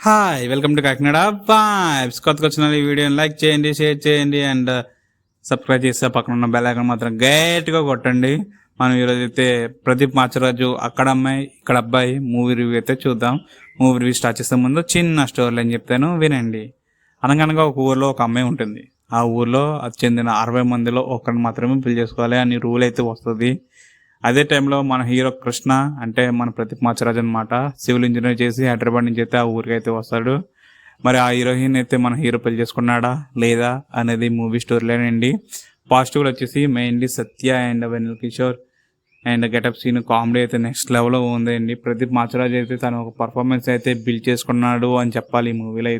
Hi welcome to Kakinada vibes. కొత్తగా వచ్చిన ఈ వీడియోని లైక్ చేయండి, షేర్ చేయండి అండ్ సబ్స్క్రైబ్ చేస్తే పక్కన ఉన్న బెల్ ఐకాన్ మాత్రం గట్టిగా కొట్టండి. మనం ఈరోజు అయితే ప్రదీప్ మాచరాజు అక్కడ అమ్మాయి ఇక్కడ అబ్బాయి మూవీ రివ్యూ అయితే చూద్దాం. మూవీ రివ్యూ స్టార్ట్ చేసే ముందు చిన్న స్టోరీలు అని చెప్తాను, వినండి. అనగనగా ఒక ఊర్లో ఒక అమ్మాయి ఉంటుంది. ఆ ఊర్లో అది చెందిన 60 మందిలో ఒకరిని మాత్రమే పెళ్లి చేసుకోవాలి అని రూల్ అయితే వస్తుంది. అదే టైంలో మన హీరో కృష్ణ అంటే మన ప్రదీప్ మాచరాజ్ అనమాట సివిల్ ఇంజనీర్ చేసి హైదరాబాద్ నుంచి అయితే ఆ ఊరికి అయితే వస్తాడు. మరి ఆ హీరోయిన్ అయితే మన హీరో పెళ్లి చేసుకున్నాడా లేదా అనేది మూవీ స్టోరీలోనండి. పాజిటివ్లు వచ్చేసి mainly Satya and Vennela Kishore and Getup Seenu comedy అయితే నెక్స్ట్ లెవెల్లో ఉందండి. ప్రదీప్ మాచరాజ్ అయితే తను ఒక పర్ఫార్మెన్స్ అయితే బిల్డ్ చేసుకున్నాడు అని చెప్పాలి ఈ మూవీలో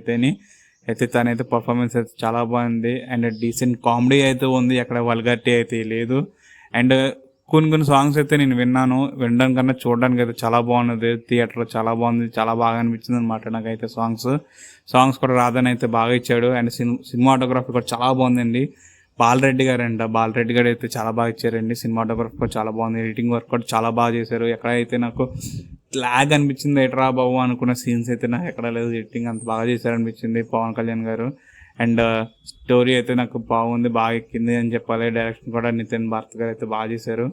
అయితే తనైతే పర్ఫార్మెన్స్ అయితే చాలా బాగుంది అండ్ డీసెంట్ కామెడీ అయితే ఉంది, ఎక్కడ వల్గారిటీ అయితే లేదు. అండ్ కొన్ని సాంగ్స్ అయితే నేను వినడం కన్నా చూడడానికి అయితే చాలా బాగున్నది. థియేటర్లో చాలా బాగుంది, చాలా బాగా అనిపించింది అనమాట నాకైతే. సాంగ్స్ కూడా రాధన్ అయితే బాగా ఇచ్చాడు అండ్ సినిమాటోగ్రఫీ కూడా చాలా బాగుందండి. బాలరెడ్డి గారు అయితే చాలా బాగా ఇచ్చారండి. సినిమాటోగ్రఫీ కూడా చాలా బాగుంది, ఎడిటింగ్ వర్క్ కూడా చాలా బాగా చేశారు. ఎక్కడైతే నాకు లాగ్ అనిపించింది ఎట్రా బాబు అనుకున్న సీన్స్ అయితే నాకు ఎక్కడ లేదు. ఎడిటింగ్ అంత బాగా చేశారనిపించింది పవన్ కళ్యాణ్ గారు. అండ్ స్టోరీ అయితే నాకు బాగుంది, బాగా ఎక్కింది అని చెప్పాలి. డైరెక్షన్ కూడా నితిన్ భారత్ గారు అయితే బాగా చేశారు.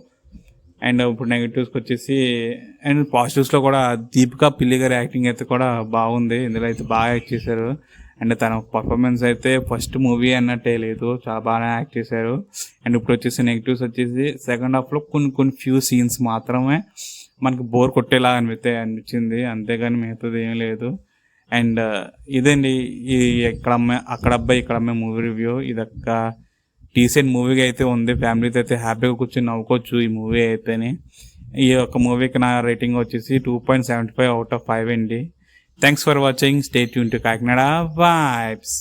అండ్ ఇప్పుడు నెగిటివ్స్కి వచ్చేసి అండ్ పాజిటివ్స్లో కూడా దీపికా పిల్లి గారి యాక్టింగ్ అయితే కూడా బాగుంది. ఇందులో అయితే బాగా యాక్ట్ చేశారు. అండ్ తన పర్ఫార్మెన్స్ అయితే ఫస్ట్ మూవీ అన్నట్టే లేదు, చాలా బాగా యాక్ట్ చేశారు. అండ్ ఇప్పుడు వచ్చేసి నెగిటివ్స్ వచ్చేసి సెకండ్ హాఫ్లో కొన్ని ఫ్యూ సీన్స్ మాత్రమే మనకు బోర్ కొట్టేలా అనిపించింది, అంతేగాని మిగతాది ఏం లేదు. అండ్ ఇదండి ఈ అక్కడ అబ్బాయి మూవీ రివ్యూ. ఇదొక డీసెంట్ మూవీగా అయితే ఉంది, ఫ్యామిలీతో అయితే హ్యాపీగా కూర్చొని నవ్వుకోవచ్చు ఈ మూవీ అయితేనే. ఈ యొక్క మూవీకి నా రేటింగ్ వచ్చేసి 2.75 out of 5 అండి. Thanks for watching. Stay tune to Kakinada vibes.